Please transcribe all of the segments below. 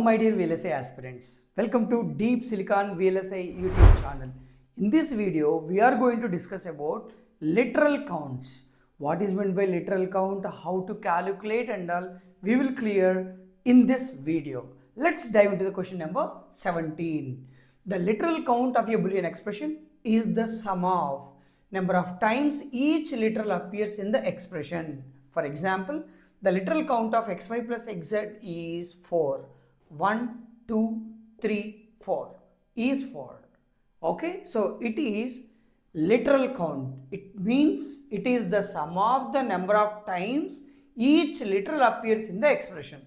my dear VLSI aspirants, welcome to Deep Silicon VLSI YouTube channel. In this video, we are going to discuss about literal counts. What is meant by literal count, how to calculate and all, we will clear in this video. Let's dive into the question number 17. The literal count of a Boolean expression is the sum of number of times each literal appears in the expression. For example, the literal count of xy plus xz is 4. 1, 2, 3, 4 is 4. Okay, so it is literal count. It means it is the sum of the number of times each literal appears in the expression.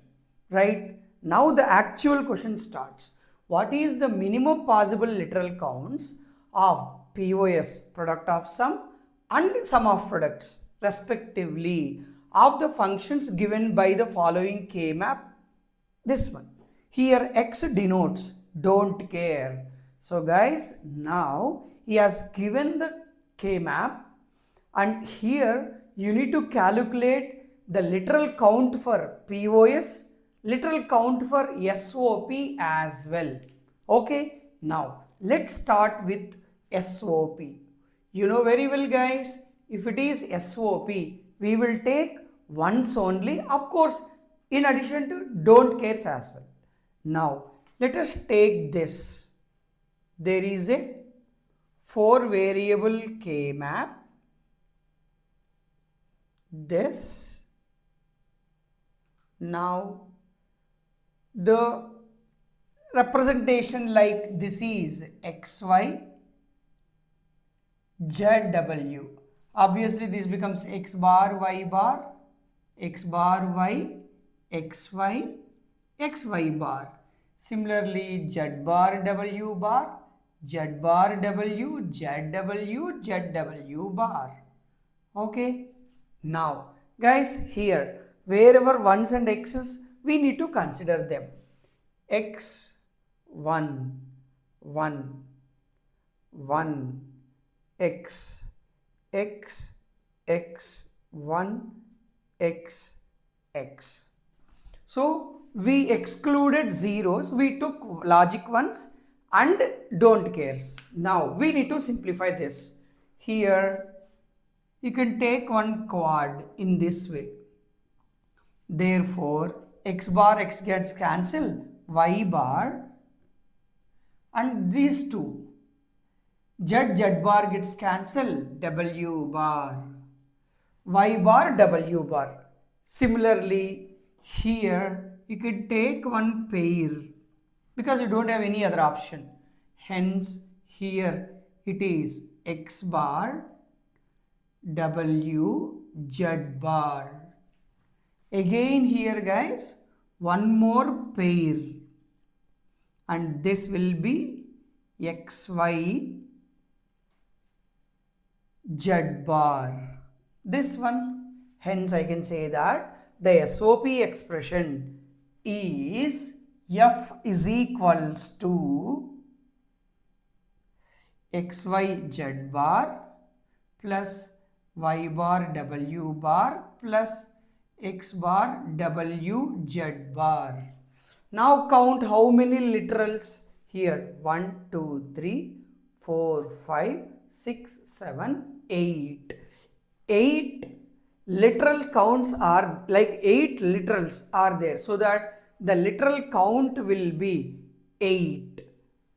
Right? Now the actual question starts. What is the minimum possible literal counts of POS, product of sum, and sum of products respectively of the functions given by the following K-map? This one. Here X denotes don't care. So guys, now he has given the K-map and here you need to calculate the literal count for POS, literal count for SOP as well. Okay, now let's start with SOP. You know very well guys, if it is SOP, we will take once only, of course, in addition to don't cares as well. Now, let us take this. There is a 4 variable K map. This. Now, the representation like this is XY, ZW. Obviously, this becomes X bar, Y bar, X bar, Y, XY, XY bar. Similarly, Z bar, W bar, Z bar, W, ZW, ZW bar. Okay. Now, guys, here, wherever ones and x's, we need to consider them. X, 1, 1, 1, X, X, X, 1, X, X. So, we excluded zeros, we took logic ones and don't cares. Now, we need to simplify this. Here, you can take one quad in this way. Therefore, X bar, X gets cancelled, Y bar and these two. Z bar gets cancelled, W bar, Y bar, W bar. Similarly, here you can take one pair because you don't have any other option. Hence, here it is X bar, W, Z bar. Again here guys, one more pair and this will be XY, Z bar. This one, hence I can say that the SOP expression is F is equals to XY Z bar plus Y bar W bar plus X bar W Z bar. Now count how many literals here. 1, 2, 3, 4, 5, 6, 7, 8. 8 literal counts are like 8 literals are there. So that the literal count will be 8.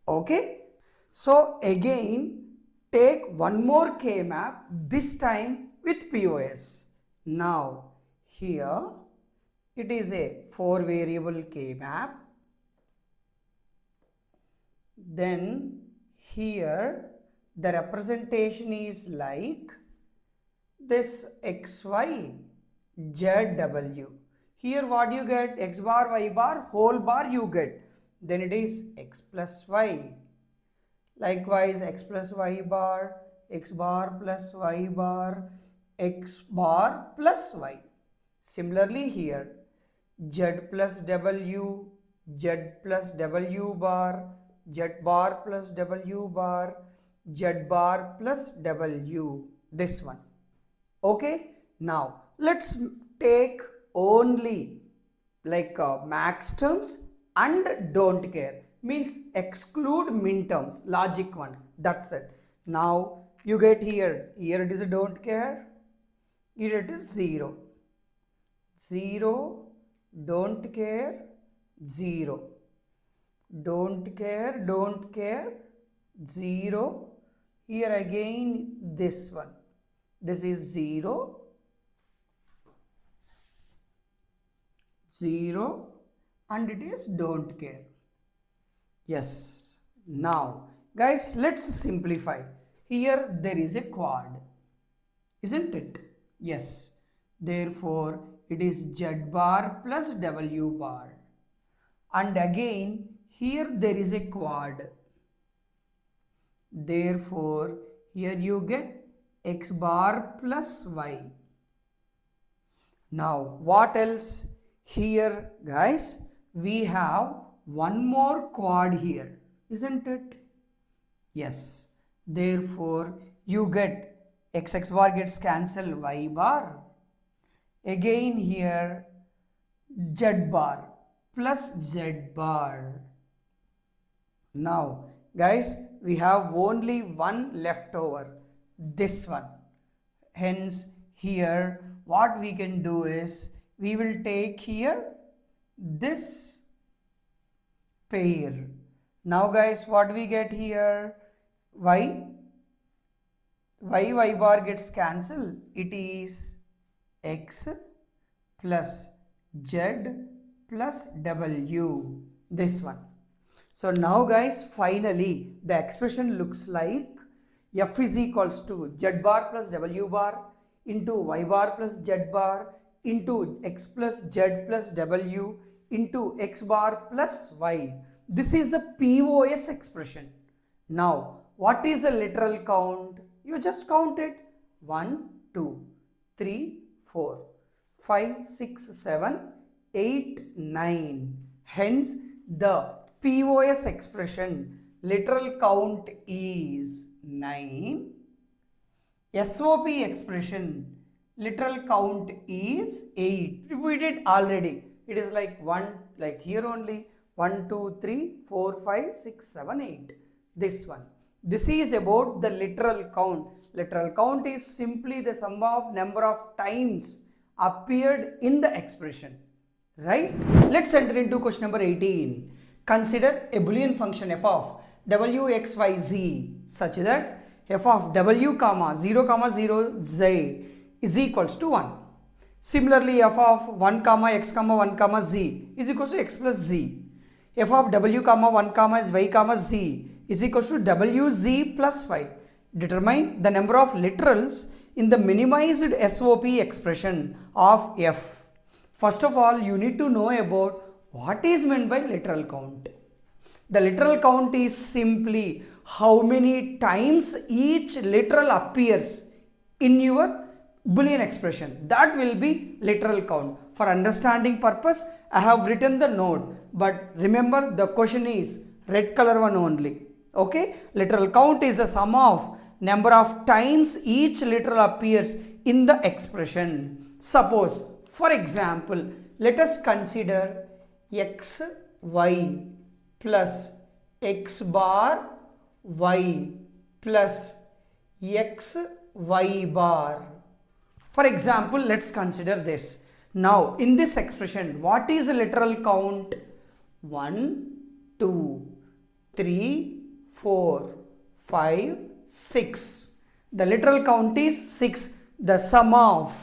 Okay. So again take one more K map, this time with POS. Now here it is a 4 variable K map. Then here the representation is like this XY, ZW. Here what you get? X bar, Y bar, whole bar you get. Then it is X plus Y. Likewise, X plus Y bar, X bar plus Y bar, X bar plus Y. Similarly here, Z plus W, Z plus W bar, Z bar plus W bar, Z bar plus W. This one. Okay. Now, let's take only like max terms and don't care. Means exclude min terms, logic one. That's it. Now you get here it is a don't care, here it is 0. 0, don't care, 0. Don't care, 0. Here again this one. This is 0, 0, and it is don't care. Yes. Now guys, let's simplify. Here there is a quad, isn't it? Yes. Therefore it is z bar plus w bar, and again here there is a quad. Therefore here you get x bar plus y. Now what else? Here guys, we have one more quad here, isn't it? Yes. Therefore you get x bar gets cancelled, y bar. Again here z bar plus z bar. Now guys, we have only one left over, this one. Hence here what we can do is, we will take here this pair. Now guys, what we get here? Y bar gets cancelled. It is x plus z plus w, this one. So now guys, finally the expression looks like f is equals to z bar plus w bar into y bar plus z bar into x plus z plus w into x bar plus y. This is a POS expression. Now what is a literal count? You just count it. 1, 2, 3, 4, 5, 6, 7, 8, 9. Hence the POS expression literal count is 9. SOP expression literal count is 8. We did already. It is like 1, like here only 1, 2, 3, 4, 5, 6, 7, 8. This one. This is about the literal count. Literal count is simply the sum of number of times appeared in the expression. Right? Let's enter into question number 18. Consider a Boolean function f of w, x, y, z such that f of w, 0, 0, z is equals to 1. Similarly, f of 1, x, 1, z is equals to x plus z. F of w, 1, y, z is equals to w, z plus y. Determine the number of literals in the minimized SOP expression of f. First of all, you need to know about what is meant by literal count. The literal count is simply how many times each literal appears in your Boolean expression. That will be literal count. For understanding purpose, I have written the note, but remember the question is red color one only. Okay, literal count is the sum of number of times each literal appears in the expression. Suppose, for example, let us consider x, y plus x bar y plus x, y bar. For example, let's consider this. Now, in this expression, what is the literal count? 1, 2, 3, 4, 5, 6. The literal count is 6. The sum of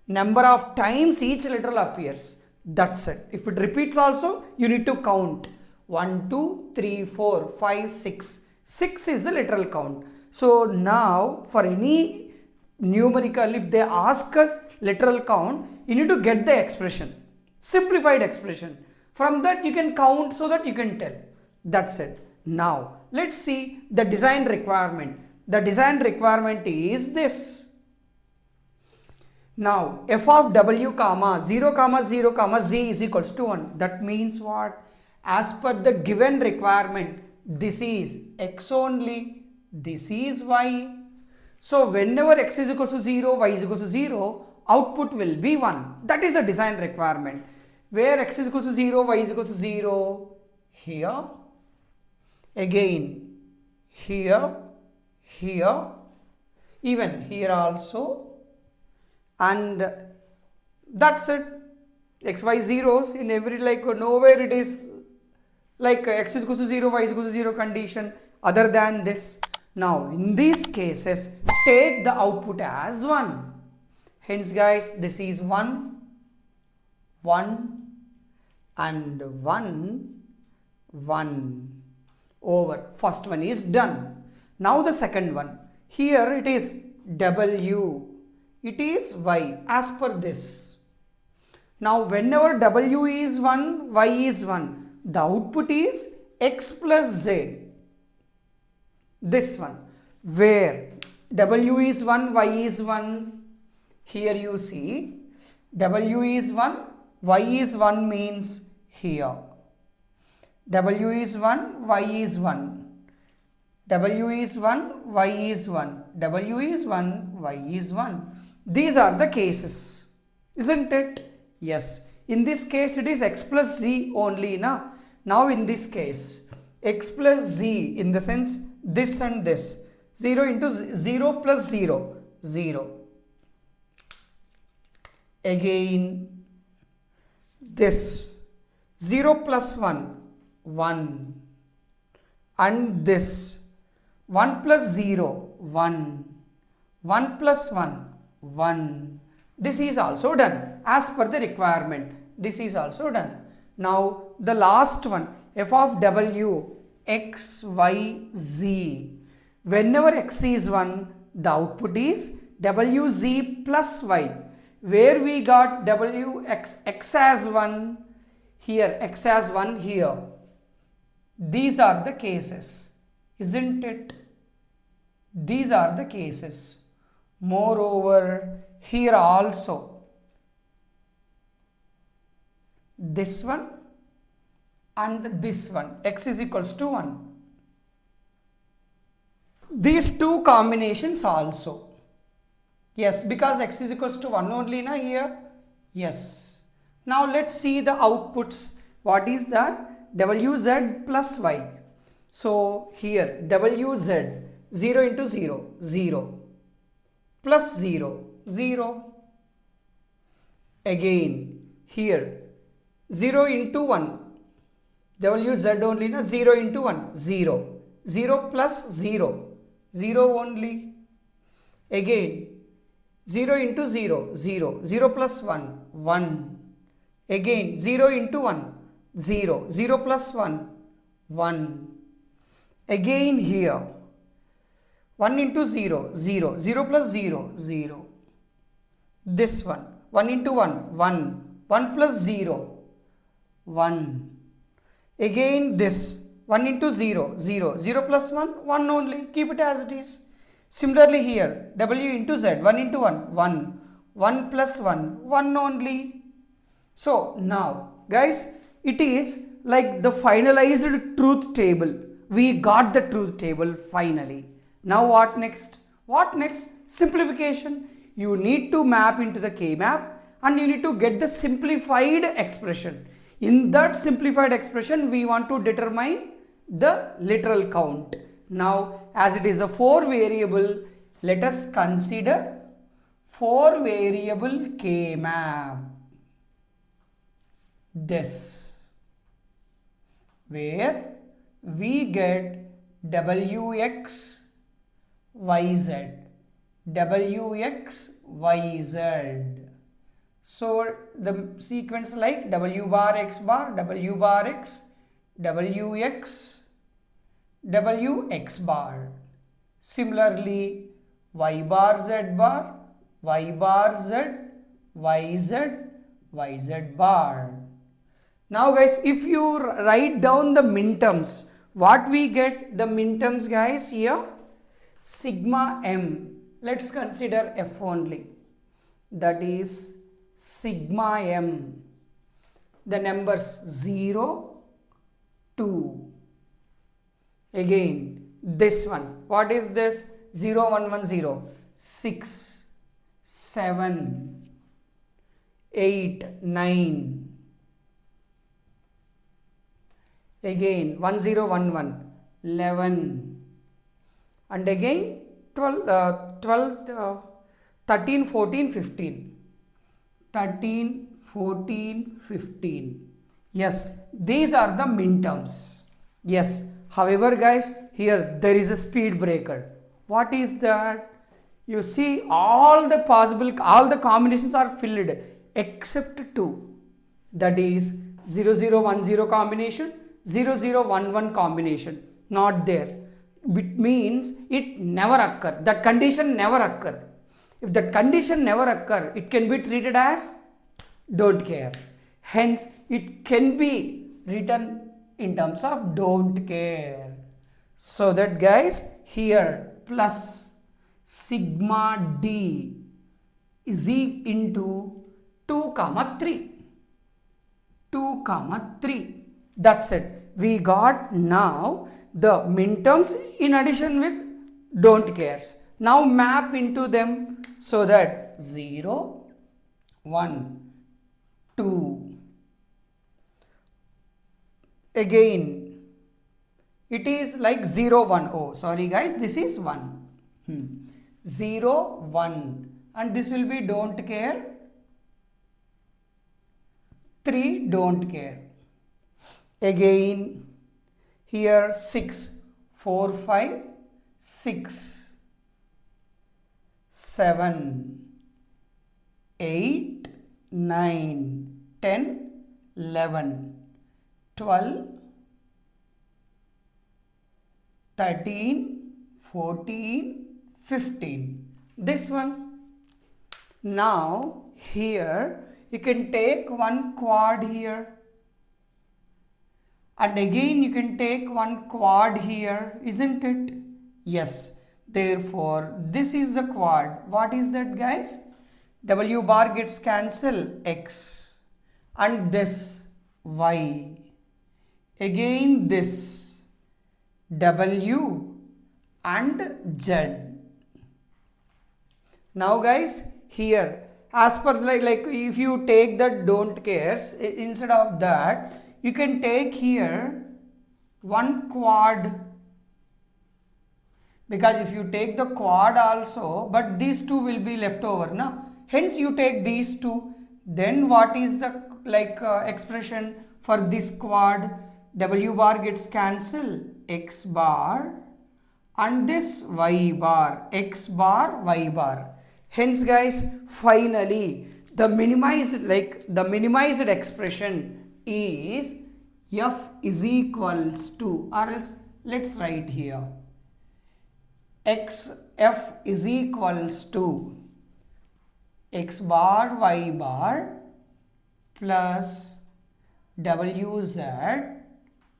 number of times each literal appears. That's it. If it repeats also, you need to count. 1, 2, 3, 4, 5, 6. 6 is the literal count. So now for any numerical, if they ask us literal count, you need to get the expression, simplified expression. From that you can count so that you can tell. That's it. Now let's see the design requirement. The design requirement is this. Now f of w, 0, 0, z is equals to 1. That means what? As per the given requirement, this is x only, this is y. So whenever x is equals to 0, y is equals to 0, output will be 1. That is a design requirement. Where x is equals to 0, y is equals to 0? Here. Again, here, here, even here also. And that's it. X, y zeros in every, like nowhere it is like x is equals to 0, y is equals to 0 condition other than this. Now in these cases take the output as 1. Hence guys, this is 1, 1 and 1, 1 over. First one is done. Now the second one. Here it is w, it is y as per this. Now whenever w is 1, y is 1, the output is x plus z. This one, where w is 1, y is 1, here you see w is 1, y is 1 means here. W is 1, y is 1. W is 1, y is 1. W is 1, y is 1. These are the cases, isn't it? Yes. In this case, it is x plus z only. Now in this case, x plus z in the sense this and this. 0 into 0 plus 0, 0. Again, this 0 plus 1, 1. And this 1 plus 0, 1. 1 plus 1, 1. This is also done as per the requirement. This is also done. Now the last one, f of w, x, y, z. Whenever x is 1, the output is wz plus y. Where we got x as 1, here x as 1 here. These are the cases, isn't it? These are the cases. Moreover, here also this one and this one, x is equals to 1. These two combinations also. Yes, because x is equals to 1 only here. Yes. Now let's see the outputs. What is that? wz plus y. So here wz 0 into 0, 0 plus 0, 0. Again here 0 into 1, wz only 0 into 1, 0, 0 plus 0, 0 only. Again 0 into 0, 0, 0 plus 1, 1. Again 0 into 1, 0, 0 plus 1, 1. Again here 1 into 0, 0, 0 plus 0, 0. This one 1 into 1, 1, 1 plus 0, 1. Again this 1 into 0, 0, 0 plus 1, 1 only. Keep it as it is. Similarly here w into z, 1 into 1, 1, 1 plus 1, 1 only. So now guys, it is like the finalized truth table. We got the truth table finally. Now what next? What next? Simplification. You need to map into the K-map and you need to get the simplified expression. In that simplified expression, we want to determine the literal count. Now, as it is a 4 variable, let us consider 4 variable K-map. This, where we get wx, yz, wx, yz. So the sequence like w bar x bar, w bar x, wx, wx bar. Similarly, y bar z bar, y bar z, yz, yz bar. Now guys, if you write down the minterms, what we get? The minterms guys here, sigma m. Let's consider f only. That is sigma m. The numbers 0, 2. Again, this one. What is this? 0, 1, 1, 0. 6, 7, 8, 9. again 1 0 1 1, 11, and again 12, 13 14 15, 13 14 15. Yes, these are the min terms. Yes, however guys, here there is a speed breaker. What is that? You see all the combinations are filled except two, that is 0 0 1 0 combination, 0 0 1 1 combination, not there. It means it never occur, that condition never occur. If that condition never occur, it can be treated as don't care. Hence, it can be written in terms of don't care. So that guys, here plus sigma d is into 2 comma 3. 2 comma 3. That's it. We got now the min terms in addition with don't cares. Now map into them so that 0, 1, 2. Again, it is like 0, 1. Oh, sorry guys, this is 1. 0, 1. And this will be don't care. 3, don't care. Again, here 6, 4, 5, 6, 7, 8, 9, 10, 11, 12, 13, 14, 15. This one. Now, here you can take one quad here. And again you can take one quad here, isn't it? Yes. Therefore, this is the quad. What is that guys? W bar gets cancelled, X. And this, Y. Again this, W and Z. Now guys, here, as per like if you take the don't cares, instead of that, you can take here one quad, because if you take the quad also, but these two will be left over, na? Hence you take these two. Then what is the expression for this quad? W bar gets cancelled, X bar, and this Y bar, X bar, Y bar. Hence guys, finally the minimized expression is f is equals to, or else let's write here, f is equals to X bar Y bar plus WZ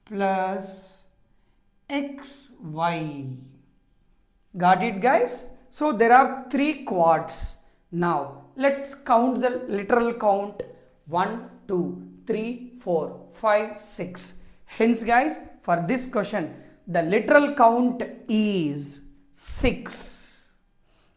plus XY. Got it guys? So there are 3 quads. Now let's count the literal count. 1, 2, 3, 4, 5, 6. Hence guys, for this question, the literal count is 6.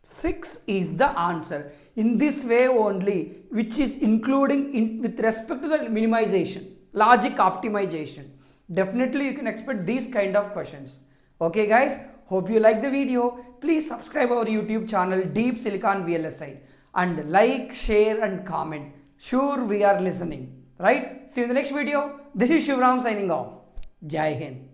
6 is the answer. In this way only, which is including with respect to the minimization, logic optimization. Definitely you can expect these kind of questions. Okay guys, hope you like the video. Please subscribe our YouTube channel Deep Silicon VLSI and like, share and comment. Sure, we are listening. Right? See you in the next video. This is Shivram signing off. Jai Hind.